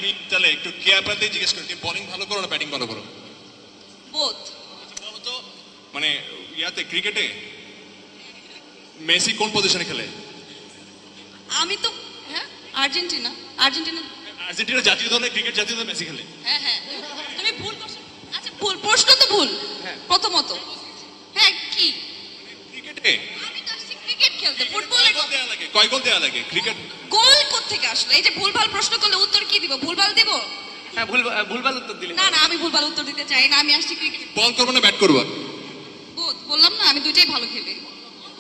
আমি তাহলে একটু কেয়ার পাতে জিজ্ঞেস করি, তুমি বোলিং ভালো করো না ব্যাটিং ভালো করো? বোথ। বলো তো, মানে ইয়াতে ক্রিকেটে মেসি কোন পজিশনে খেলে? আমি তো হ্যাঁ আর্জেন্টিনা। আর্জেন্টিনা জাতীয় দলে, ক্রিকেট জাতীয় দলে মেসি খেলে? হ্যাঁ হ্যাঁ, তুমি ভুল প্রশ্ন। আচ্ছা ভুল প্রশ্ন তো ভুল। প্রথমত হ্যাঁ কি ক্রিকেটে আমি তো আসছি ক্রিকেট খেলতে, ফুটবলে গোল দেয়া লাগে, কয় গোল দেয়া লাগে ক্রিকেট? গোল কোত্থেকে আসলো? এই যে ভুলভাল প্রশ্ন করলে উত্তর কি দিব? ভুলভাল দিব? হ্যাঁ ভুলভাল উত্তর দিলে না না, আমি ভুলভাল উত্তর দিতে চাই না। আমি আসছি ক্রিকেট। বল করবো না ব্যাট করবো? বোথ, বললাম না আমি দুইটাই ভালো খেলি,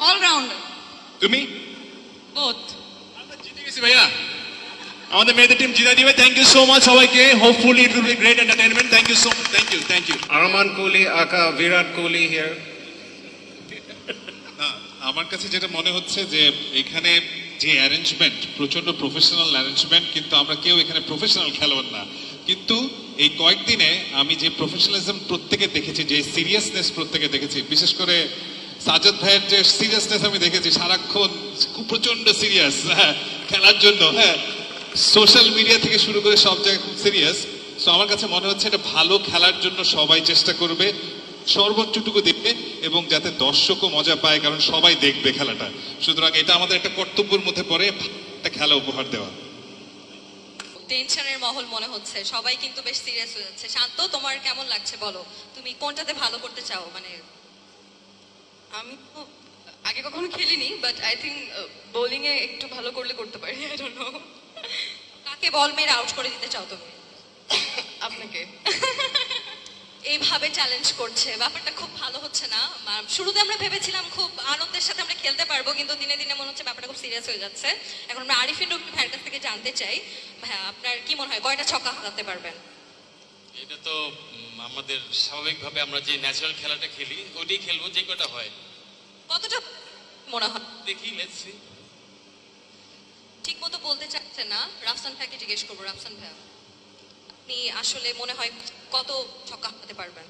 অলরাউন্ডার। তুমি? বোথ। আমরা জিতে গেছি ভাইয়া, আমাদের মেয়েদের টিম জিতে দিবে। থ্যাংক ইউ সো মাচ সবাইকে। Hopefully it will be great entertainment. Thank you so much. Thank you. Arman Kohli, aka Virat Kohli here. না, আমার কাছে যেটা মনে হচ্ছে যে এখানে যে অ্যারেঞ্জমেন্ট প্রচন্ড প্রফেশনাল অ্যারেঞ্জমেন্ট, কিন্তু আমরা কেউ এখানে প্রফেশনাল খেলোয়াড় না। কিন্তু এই কয়েকদিনে আমি যে প্রফেশনালিজম প্রত্যেকে দেখেছি, যে সিরিয়াসনেস প্রত্যেকে দেখেছি, বিশেষ করে সাজ্জাদ ভাইয়ের যে সিরিয়াসনেস আমি দেখেছি, সারাক্ষণ খুব প্রচন্ড সিরিয়াস খেলার জন্য। হ্যাঁ, সোশ্যাল মিডিয়া থেকে শুরু করে সব জায়গায় খুব সিরিয়াস। তো আমার কাছে মনে হচ্ছে এটা ভালো খেলার জন্য সবাই চেষ্টা করবে, সর্বোচ্চটুকু দেখবে, এবং যাতে দর্শকও মজা পায়, কারণ সবাই দেখবে খেলাটা। সুতরাং এটা আমাদের একটা কর্তব্যের মধ্যে পড়ে, একটা খেলা উপহার দেওয়া। টেনশনের মহল মনে হচ্ছে, সবাই কিন্তু বেশ সিরিয়াস হয়ে যাচ্ছে। শান্ত, তোমার কেমন লাগছে বলো, তুমি কোনটাতে ভালো করতে চাও? মানে আমি তো আগে কখনো খেলিনি, বাট আই থিঙ্ক বোলিং এ একটু ভালো করলে করতে পারি। I don't know. কাকে বল মেরে আউট করে দিতে চাও তুমি? আপনাকে এইভাবে চ্যালেঞ্জ করছে, ব্যাপারটা খুব ভালো হচ্ছে না। শুরুতে আমরা ভেবেছিলাম খুব আনন্দের সাথে আমরা খেলতে পারবো, কিন্তু দিনে দিনে মনে হচ্ছে ব্যাপারটা খুব সিরিয়াস হয়ে যাচ্ছে। এখন আমরা আরিফিন রুমি ভাইয়ের কাছ থেকে জানতে চাই, ভাইয়া আপনার কি মনে হয় কয়টা ছক্কা হাঁকাতে পারবেন? এটা তো আমাদের স্বাভাবিকভাবে আমরা যে ন্যাচারাল খেলাটা খেলি ওইটাই খেলবো, যে কটা হয় কতটা মনে হয়? দেখি, লেটস সি। ঠিক মতো বলতে চাচ্ছে না, রাফসান ভাইকে জিজ্ঞেস করবো। রাফসান ভাইয়া, আপনি আসলে মনে হয় কত ছক্কা হাঁকাতে পারবেন?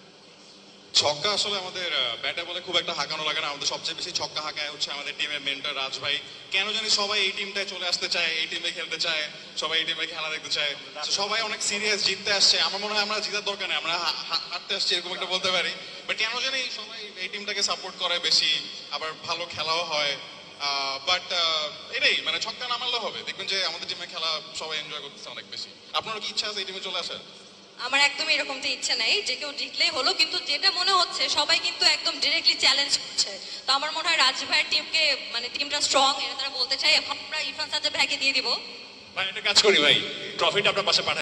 ছক্কা আসলে আমাদের ব্যাটে বলে খুব একটা হাঁকানো লাগে না। আমাদের সবচেয়ে বেশি ছক্কা হাঁকায় হচ্ছে আমাদের টিমের মেন্টর রাজ ভাই। কেন জানি সবাই এই টিমটায় চলে আসতে চায়, এই টিমে খেলতে চায়, সবাই এই টিমে খেলা দেখতে চায়। So সবাই অনেক সিরিয়াস, জিততে আসছে। আমার মনে হয় আমরা জিতার দরকার নেই, আমরা হাঁটতে আসছি, এরকম একটা বলতে পারি। বাট কেন জানি সবাই এই টিমটাকে সাপোর্ট করে বেশি, আবার ভালো খেলাও হয়। বাট এটাই, মানে ছক্কা না মারলে হবে, দেখবেন যে আমাদের টিমে খেলা সবাই এনজয় করতেছে অনেক বেশি। আপনারও কি ইচ্ছা আছে এই টিমে চলে আসার? আমার একদমই এরকম তো ইচ্ছে নাই, যে কেউ জিতলেই হলো। কিন্তু যেটা মনে হচ্ছে সবাই কিন্তু একদম ডিরেক্টলি চ্যালেঞ্জ করছে। তো আমার মনে হয় রাজ ভাইয়ের টিমকে, মানে টিমটা স্ট্রং, এটা তারা বলতে চাই। এখন আমরা ইরফান সাজ্জাদ ভাইকে দিয়ে দিব। ভাই একটা কাজ করি, ভাই ট্রফিটা আপনার পাশে পাঠাই।